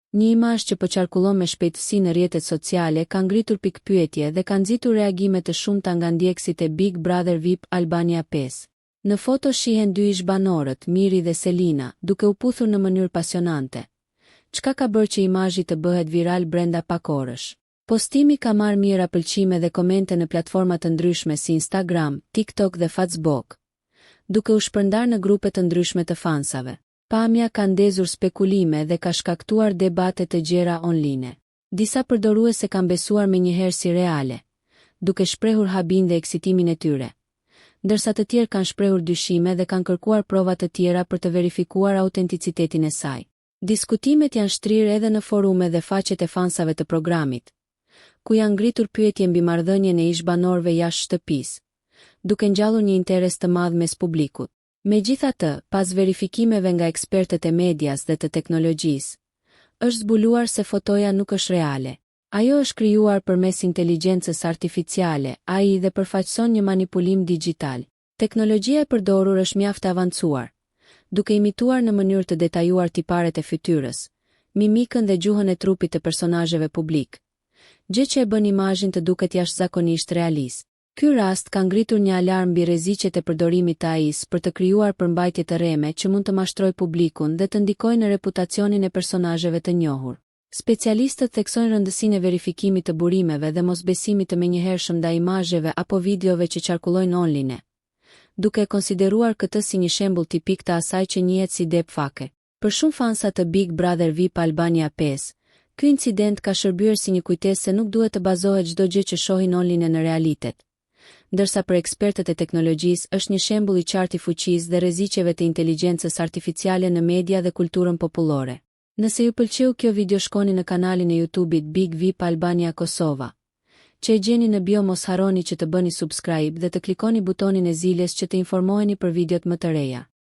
Një imazh që po qarkullon me shpejtësi në rrjetet sociale ka ngritur pikpyetje dhe ka nxitur reagime të shumta nga ndjekësit e Big Brother VIP Albania 5. Në foto shihen dy ish-banorët, Miri dhe Selina, duke u puthur në mënyrë pasionante. Çka ka bërë që imazhi të bëhet viral brenda pak orësh? Postimi ka marrë mira pëlqime dhe komente në platforma të ndryshme si Instagram, TikTok dhe Facebook, duke u shpërndar në grupe të ndryshme të fansave. Pamja ka ndezur spekulime dhe ka shkaktuar debate të gjera online. Disa përdoruese kanë besuar menjëherë si reale, duke shprehur habin dhe eksitimin e tyre, ndërsa të tjerë kanë shprehur dyshime dhe kanë kërkuar prova të tjera për të verifikuar autenticitetin e saj. Diskutimet janë shtrirë edhe në forume dhe faqet e fansave të programit, ku janë ngritur pyetje mbi marrëdhënien e ish-banorëve jashtë shtëpisë, duke ngjallur një interes të madh mes publikut. Megjithatë, pas verifikimeve nga ekspertët e medias dhe të teknologjisë, është zbuluar se fotoja nuk është reale. Ajo është krijuar përmes inteligjencës artificiale, AI, dhe përfaqëson një manipulim digjital. Teknologjia e përdorur është mjaft e avancuar, duke imituar në mënyrë të detajuar tiparet e fytyrës, mimikën dhe gjuhën e trupit të personazheve publik, gjë që e bën imazhin të duket jashtëzakonisht realist. Ky rast ka ngritur një alarm mbi rreziqet e përdorimit të AI-s për të krijuar përmbajtje të rreme që mund të mashtrojë publikun dhe të ndikojë në reputacionin e personazheve të njohur. Specialistët theksojnë rëndësinë e verifikimit të burimeve dhe mosbesimit të menjëhershëm ndaj imazheve apo videove që qarkullojnë online, duke e konsideruar këtë si një shembull tipik të asaj që njihet si deepfake. Për shumë fansa të Big Brother VIP Albania 5, ky incident ka shërbyer si një kujtesë se nuk duhet të bazohet çdo gjë që shohin online në realitet, ndërsa për ekspertët e teknologjisë është një shembull i qartë i fuqisë dhe rreziqeve të inteligjencës artificiale në media dhe kulturën popullore. Nëse ju pëlqeu kjo video, shkoni në kanalin e YouTube-it Big VIP Albania Kosova, që e gjeni në bio. Mos harroni që të bëni subscribe dhe të klikoni butonin e ziljes që të informoheni për videot më të reja.